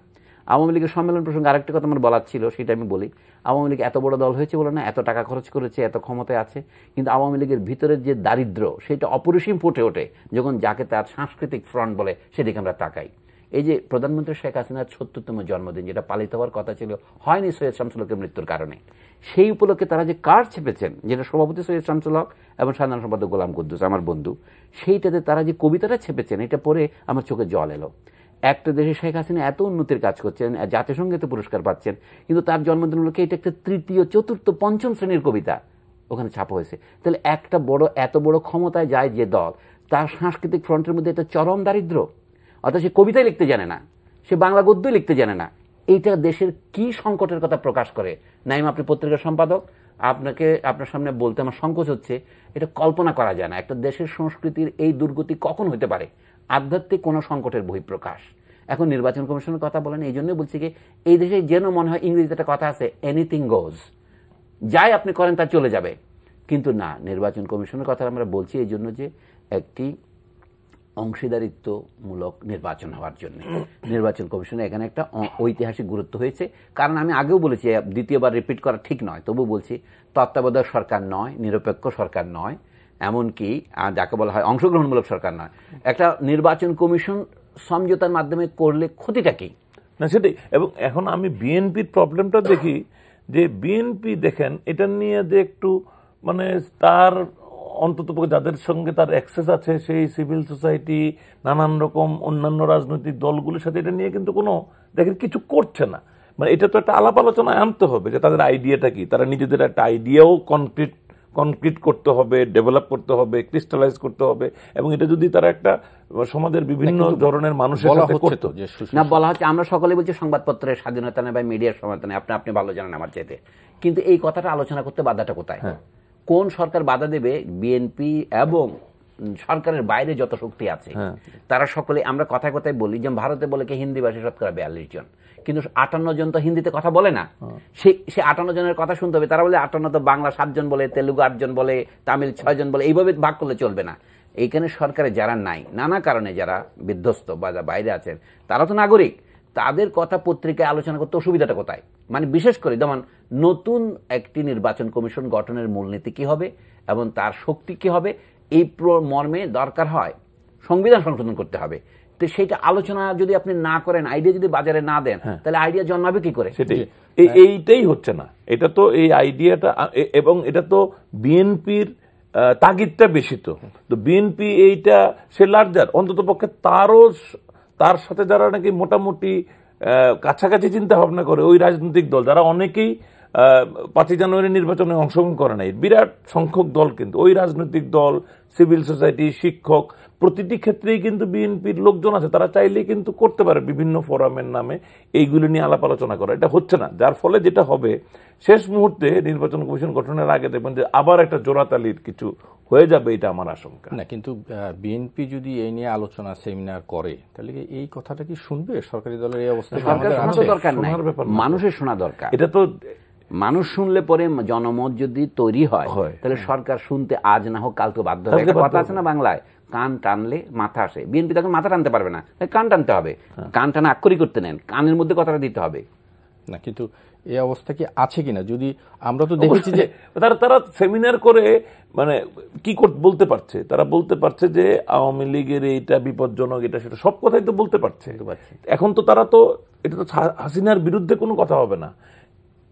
আওয়ামী লীগের সম্মেলন প্রসঙ্গে আরেকটা কথা আমার বলার ছিল, সেটা আমি বলি। আওয়ামী লীগ এত বড় দল হয়েছে বলে না, এত টাকা খরচ করেছে, এত ক্ষমতায় আছে, কিন্তু আওয়ামী লীগের ভিতরের যে দারিদ্র্য সেটা অপরিসীম ফুটে ওঠে যখন যাকে তার সাংস্কৃতিক ফ্রন্ট বলে সেদিকে আমরা তাকাই। এই যে প্রধানমন্ত্রী শেখ হাসিনার ৭০তম জন্মদিন, যেটা পালিত হওয়ার কথা ছিল, হয়নি সৈয়দ শামসুল হকের মৃত্যুর কারণে, সেই উপলক্ষে তারা যে কার্ড ছেপেছেন, যেটা সভাপতি সৈয়দ শামসুল হক এবং সাধারণ সম্পাদক গোলাম কুদ্দুস আমার বন্ধু, সেইটাতে তারা যে কবিতাটা ছেপেছেন, এটা পড়ে আমার চোখে জল এলো। একটা দেশে শেখ হাসিনা এত উন্নতির কাজ করছেন, জাতিসংঘে পুরস্কার পাচ্ছেন, কিন্তু তার জন্মদিন উপলক্ষে এটা একটা ৩য়, ৪র্থ, ৫ম শ্রেণীর কবিতা ওখানে ছাপা হয়েছে। তাহলে একটা এত বড় ক্ষমতায় যায় যে দল, তার সাংস্কৃতিক ফ্রন্টের মধ্যে এটা চরম দারিদ্র। অর্থাৎ সে কবিতায় লিখতে জানে না, সে বাংলা গদ্যই লিখতে জানে না। এইটা দেশের কি সংকটের কথা প্রকাশ করে। নাইম, আপনি পত্রিকার সম্পাদক, আপনাকে আপনার সামনে বলতে আমার সংকোচ হচ্ছে, এটা কল্পনা করা যায় না একটা দেশের সংস্কৃতির এই দুর্গতি কখন হতে পারে। আধ্যাত্মিক কোনো সংকটের বহিঃপ্রকাশ। এখন নির্বাচন কমিশনের কথা বলেন, এই জন্যই বলছি কি, এই দেশে যেন মনে হয় ইংরেজিতে একটা কথা আছে, এনিথিং গোজ, যাই আপনি করেন তা চলে যাবে। কিন্তু না, নির্বাচন কমিশনের কথা আমরা বলছি এই জন্য যে একটি অংশীদারিত্বমূলক নির্বাচন হওয়ার জন্য নির্বাচন কমিশনের এখানে একটা ঐতিহাসিক গুরুত্ব হয়েছে। কারণ আমি আগেও বলেছি, দ্বিতীয়বার রিপিট করা ঠিক নয়, তবু বলছি, তত্ত্বাবধায়ক সরকার নয়, নিরপেক্ষ সরকার নয়, এমনকি যাকে বলা হয় অংশগ্রহণমূলক সরকার নয়। একটা নির্বাচন কমিশন সমঝোতার মাধ্যমে করলে ক্ষতিটা কি না সেটাই। এবং এখন আমি বিএনপির প্রবলেমটা দেখি যে বিএনপি দেখেন এটা নিয়ে যে একটু মানে তার অন্তত যাদের সঙ্গে তার অ্যাক্সেস আছে, সেই সিভিল সোসাইটি, নানান রকম অন্যান্য রাজনৈতিক দলগুলোর সাথে এটা নিয়ে কিন্তু কোনো দেখেন কিছু করছে না। মানে এটা তো একটা আলাপ আলোচনায় আনতে হবে যে তাদের আইডিয়াটা কি, তারা নিজেদের একটা আইডিয়াও কনক্রিট করতে হবে, ডেভেলপ করতে হবে, ক্রিস্টালাইজ করতে হবে। এবং এটা যদি তারা একটা সমাজের বিভিন্ন ধরনের মানুষের সাথে করতে না, বলা হচ্ছে, আমরা সকলে বলছি সংবাদপত্রের স্বাধীনতা নেই বা মিডিয়ার স্বাধীনতা নেই, আপনি ভালো জানেন আমার চাইতে, কিন্তু এই কথাটা আলোচনা করতে বাধাটা কোথায়? কোন সরকার বাধা দেবে? বিএনপি এবং সরকারের বাইরে যত শক্তি আছে তারা সকলে, আমরা কথায় কথায় বলি যে ভারতে বলে কি হিন্দিভাষী শতকরা 42 জন, কিন্তু 58 জন তো হিন্দিতে কথা বলে না, সে 58 জনের কথা শুনতে হবে। তারা বলে 58 তো বাংলা 7 জন বলে, তেলুগু 8 জন বলে, তামিল 6 জন বলে, এইভাবে ভাগ করলে চলবে না। এইখানে সরকারে যারা নাই, নানা কারণে যারা বিধ্বস্ত বা বাইরে আছেন, তারা তো নাগরিক, তাদের কথা পত্রিকায় আলোচনা করতে অসুবিধাটা কোথায়? মানে বিশেষ করে যেমন নতুন একটি নির্বাচন কমিশন গঠনের মূলনীতি কি হবে এবং তার শক্তি কি হবে, এই মর্মে দরকার হয় সংবিধান সংশোধন করতে হবে। তো সেইটা আলোচনা যদি আপনি না করেন, আইডিয়া যদি বাজারে না দেন, তাহলে আইডিয়া জন্মাবে কি করে? সেটাই, এইটাই হচ্ছে না। এটা তো এই আইডিয়াটা, এবং এটা তো বিএনপির তাগিদটা বেশি। তো বিএনপি এইটা সে লার্জার, অন্তত পক্ষে তার সাথে যারা নাকি মোটামুটি কাছাকাছি চিন্তা ভাবনা করে, ওই রাজনৈতিক দল যারা অনেকেই 5 জানুয়ারি নির্বাচনে অংশগ্রহণ করে নাই, বিরাট সংখ্যক দল, কিন্তু ওই রাজনৈতিক দল, সিভিল সোসাইটি, শিক্ষক, প্রতিটি ক্ষেত্রেই কিন্তু বিএনপির লোকজন আছে। তারা চাইলেই কিন্তু করতে পারে বিভিন্ন ফোরামের নামে এইগুলো নিয়ে আলাপ আলোচনা করা। এটা হচ্ছে না, যার ফলে যেটা হবে শেষ মুহূর্তে নির্বাচন কমিশন গঠনের আগে দেখবেন যে আবার একটা জোড়াতালির কিছু হয়ে যাবে, এটা আমার আশঙ্কা। না, কিন্তু বিএনপি যদি এই নিয়ে আলোচনা সেমিনার করে, তাহলে এই কথাটা কি শুনবে সরকারি দলের? এই অবস্থা দরকার নাই, মানুষের শোনা দরকার। এটা তো মানুষ শুনলে পরে জনমত যদি তৈরি হয়, তাহলে সরকার শুনতে আজ না হোক কাল তো বাধ্য হবে। একটা কথা আছে না বাংলায়, কান টানলে মাথা আসে। বিএনপি তখন মাথা টানতে পারবে না, কান টানতে হবে। কান টানা আক্ষরি করতে নেন, কানের মধ্যে কথাটা দিতে হবে না। কিন্তু এই অবস্থা কি আছে কিনা, যদি আমরা তো দেখেছি যে তারা সেমিনার করে মানে কি বলতে পারছে, তারা বলতে পারছে যে আওয়ামী লীগের এইটা বিপজ্জনক, এটা সেটা সব কথাই তো বলতে পারছে। এখন তো তারা তো, এটা তো হাসিনার বিরুদ্ধে কোনো কথা হবে না।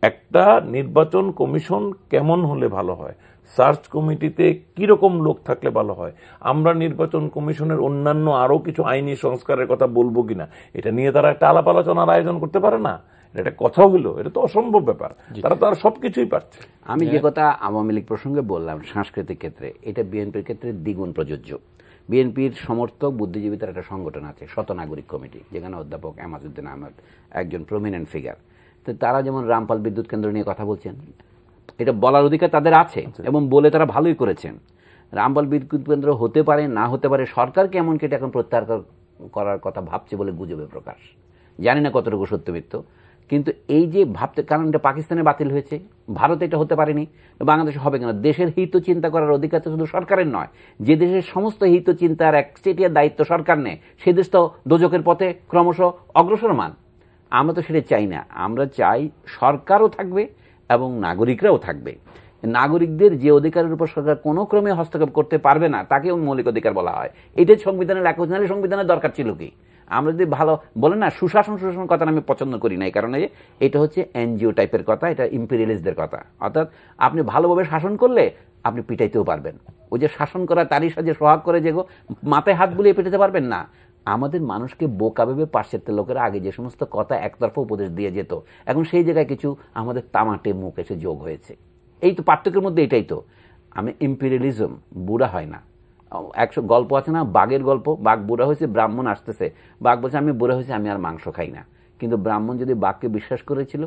একটা নির্বাচন কমিশন কেমন হলে ভালো হয়, সার্চ কমিটিতে কিরকম লোক থাকলে ভালো হয়, আমরা নির্বাচন কমিশনের অন্যান্য আরো কিছু আইনি সংস্কারের কথা বলবো কিনা, এটা নিয়ে তারা একটা আলাপ আলোচনার আয়োজন করতে পারে না? এটা কথা হইলো? এটা তো অসম্ভব ব্যাপার। তারা তো আর সবকিছুই পারছে। আমি যে কথা আওয়ামী লীগ প্রসঙ্গে বললাম, সাংস্কৃতিক ক্ষেত্রে এটা বিএনপির ক্ষেত্রে দ্বিগুণ প্রযোজ্য। বিএনপির সমর্থক বুদ্ধিজীবীদের একটা সংগঠন আছে, শত নাগরিক কমিটি, যেখানে অধ্যাপক এমাজউদ্দিন আহমেদ একজন প্রমিনেন্ট ফিগার। তো তারা যেমন রামপাল বিদ্যুৎ কেন্দ্র নিয়ে কথা বলছেন, এটা বলার অধিকার তাদের আছে এবং বলে তারা ভালোই করেছেন। রামপাল বিদ্যুৎ কেন্দ্র হতে পারে, না হতে পারে, সরকারকে এমনকি এটা এখন প্রত্যাহার করার কথা ভাবছে বলে গুজবে প্রকাশ। জানি না কতটুকু সত্যমিত্র, কিন্তু এই যে ভাবতে, কারণ এটা পাকিস্তানে বাতিল হয়েছে, ভারতে এটা হতে পারেনি, বাংলাদেশে হবে কেন? দেশের হিত চিন্তা করার অধিকার তো শুধু সরকারের নয়। যে দেশের সমস্ত হিত চিন্তার একচেটিয়া দায়িত্ব সরকার নেয়, সে দেশ তো দোজকের পথে ক্রমশ অগ্রসরমান। আমরা তো সেটা চাই না। আমরা চাই সরকারও থাকবে এবং নাগরিকরাও থাকবে। নাগরিকদের যে অধিকারের উপর সরকার কোনো ক্রমে হস্তক্ষেপ করতে পারবে না, তাকে মৌলিক অধিকার বলা হয়। এটাই সংবিধানের লেখা হচ্ছে, নাহলে সংবিধানের দরকার ছিল কি? আমরা যদি ভালো বলেন না, সুশাসন কথা আমি পছন্দ করি না, এই কারণে এটা হচ্ছে এনজিও টাইপের কথা, এটা ইম্পেরিয়ালিস্টদের কথা। অর্থাৎ আপনি ভালোভাবে শাসন করলে আপনি পিটাইতেও পারবেন। ওই যে শাসন করা তারই সাথে সোহাগ করে যে মাথায় হাত বুলিয়ে পেটাতে পারবেন না। আমাদের মানুষকে বোকা ভেবে পাশ্চাত্যের লোকেরা আগে যে সমস্ত কথা একতরফা উপদেশ দিয়ে যেত, এখন সেই জায়গায় কিছু আমাদের তামাটে মুখ এসে যোগ হয়েছে। এই তো পার্থক্যের মধ্যে এটাই তো। আমি ইম্পেরিয়ালিজম বুড়া হয় না। গল্প আছে না, বাঘের গল্প, বাঘ বুড়া হয়েছে, ব্রাহ্মণ আসতেছে, বাঘ বলছে আমি বুড়া হয়েছে, আমি আর মাংস খাই না। কিন্তু ব্রাহ্মণ যদি বাঘকে বিশ্বাস করেছিল,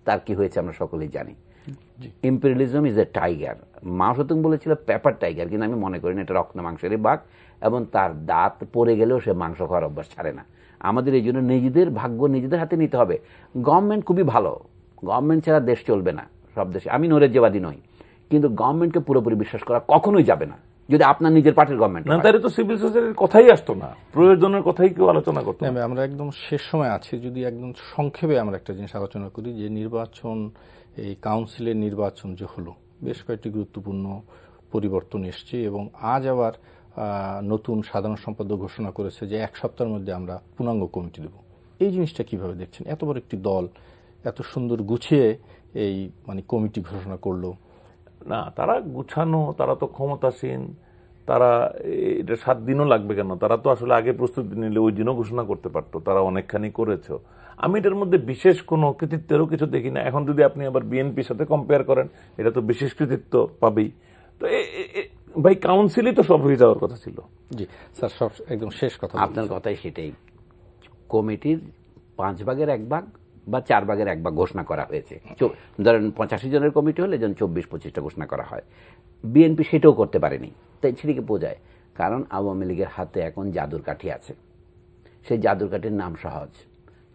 তার কি হয়েছে আমরা সকলেই জানি। Imperialism is a tiger. মাও সতুং বলেছিল পেপার টাইগার, কিন্তু আমি মনে করি না এটা রক্ত মাংসেরই বাঘ, এবং তার দাঁত পড়ে গেলেও সে মাংস খাওয়ার অভ্যাস ছাড়ে না। আমাদের এই জন্য নিজেদের ভাগ্য নিজেদের হাতে নিতে হবে। গভর্নমেন্ট খুবই ভালো, গভর্নমেন্ট ছাড়া দেশ চলবে না সব দেশে। আমি নৈরাজ্যবাদী নই, কিন্তু গভর্নমেন্টকে পুরোপুরি বিশ্বাস করা কখনোই যাবে না যদি আপনার নিজের পার্টির গভর্নমেন্ট না। তাহলে তো সিভিল সোসাইটির কথাই আসতো না, প্রয়োজনের কথাই কেউ আলোচনা করতো না। আমরা একদম শেষ সময় আছি, যদি একদম সংক্ষেপে আমরা একটা জিনিস আলোচনা করি, যে নির্বাচন, এই কাউন্সিলের নির্বাচন যে হলো, বেশ কয়েকটি গুরুত্বপূর্ণ পরিবর্তন এসছে এবং আজ আবার নতুন সাধারণ সম্পাদক ঘোষণা করেছে যে 1 সপ্তাহের মধ্যে আমরা পূর্ণাঙ্গ কমিটি দেব। এই জিনিসটা কিভাবে দেখছেন? এত বড় একটি দল এত সুন্দর গুছিয়ে এই মানে কমিটি ঘোষণা করলো না, তারা গুছানো, তারা তো ক্ষমতাসীন, তারা এটা 7 দিনও লাগবে কেন? তারা তো আসলে আগে প্রস্তুতি নিলে ওই দিনও ঘোষণা করতে পারতো, তারা অনেকখানি করেছে। আমি এটার মধ্যে বিশেষ কোনো কৃতিত্বেরও কিছু দেখি না। এখন যদি আপনি আবার বিএনপির সাথে কম্পেয়ার করেন, এটা তো বিশেষ কৃতিত্ব পাবেই। তো ভাই, কাউন্সিলই তো সব হয়ে যাওয়ার কথা ছিল। জি স্যার, সব একদম শেষ কথা। আপনার কথাই সেটাই। কমিটির 5 ভাগের 1 ভাগ বা 4 ভাগের 1 ভাগ ঘোষণা করা হয়েছে। ধরেন 85 জনের কমিটি হলে যেন 24-25টা ঘোষণা করা হয়। বিএনপি সেটাও করতে পারেনি, তাই সেটিকে বোঝায়। কারণ আওয়ামী লীগের হাতে এখন জাদুর কাঠি আছে। সেই জাদুর কাঠির নাম সহজ,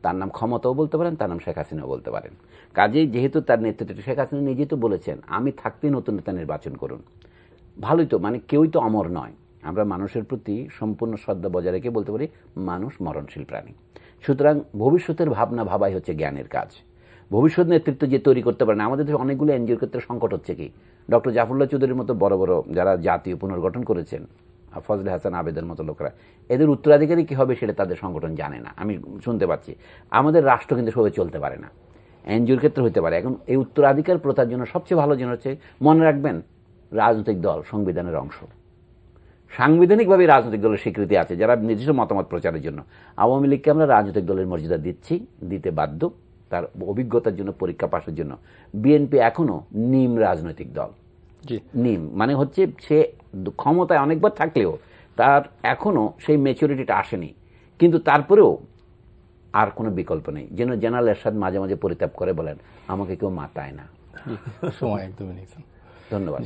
তার নাম ক্ষমতাও বলতে পারেন, তার নাম শেখ হাসিনাও বলতে পারেন। কাজেই যেহেতু তার নেতৃত্বে শেখ হাসিনা নিজেই তো বলেছেন আমি থাকতেই নতুন নেতা নির্বাচন করুন, ভালোই তো, মানে কেউই তো অমর নয়। আমরা মানুষের প্রতি সম্পূর্ণ শ্রদ্ধা বজায় রেখে বলতে পারি মানুষ মরণশীল প্রাণী। সুতরাং ভবিষ্যতের ভাবনা ভাবাই হচ্ছে জ্ঞানের কাজ। ভবিষ্যৎ নেতৃত্ব যে তৈরি করতে পারে না, আমাদের দেশে অনেকগুলো এনজিওর ক্ষেত্রে সংকট হচ্ছে কি, ডক্টর জাফরুল্লাহ চৌধুরীর মতো বড় বড় যারা জাতীয় পুনর্গঠন করেছেন, ফজলে হাসান আবেদের মতো লোকরা, এদের উত্তরাধিকারী কি হবে সেটা তাদের সংগঠন জানে না, আমি শুনতে পাচ্ছি। আমাদের রাষ্ট্র কিন্তু সবাই চলতে পারে না, এনজিওর ক্ষেত্রে হতে পারে। এখন এই উত্তরাধিকার প্রথার জন্য সবচেয়ে ভালো জিনিস হচ্ছে, মনে রাখবেন রাজনৈতিক দল সংবিধানের অংশ, সাংবিধানিকভাবে রাজনৈতিক দলের স্বীকৃতি আছে যারা নিজস্ব মতামত প্রচারের জন্য। আওয়ামী লীগকে আমরা রাজনৈতিক দলের মর্যাদা দিচ্ছি, দিতে বাধ্য, তার অভিজ্ঞতার জন্য, পরীক্ষা পাশের জন্য। বিএনপি এখনো নিম রাজনৈতিক দল। নিম মানে হচ্ছে সে ক্ষমতায় অনেকবার থাকলেও তার এখনো সেই ম্যাচুরিটিটা আসেনি, কিন্তু তারপরেও আর কোনো বিকল্প নেই। যেন জেনারেল এরশাদ মাঝে মাঝে পরিতাপ করে বলেন, আমাকে কেউ মাতায় না। সময় একদমই নিয়েছেন, ধন্যবাদ।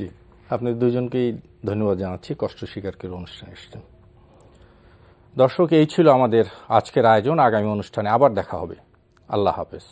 আপনাদের দুজনকেই ধন্যবাদ জানাচ্ছি কষ্ট স্বীকার করে অনুষ্ঠানে এসেছেন। দর্শক, এই ছিল আমাদের আজকের আয়োজন। আগামী অনুষ্ঠানে আবার দেখা হবে। আল্লাহ হাফেজ।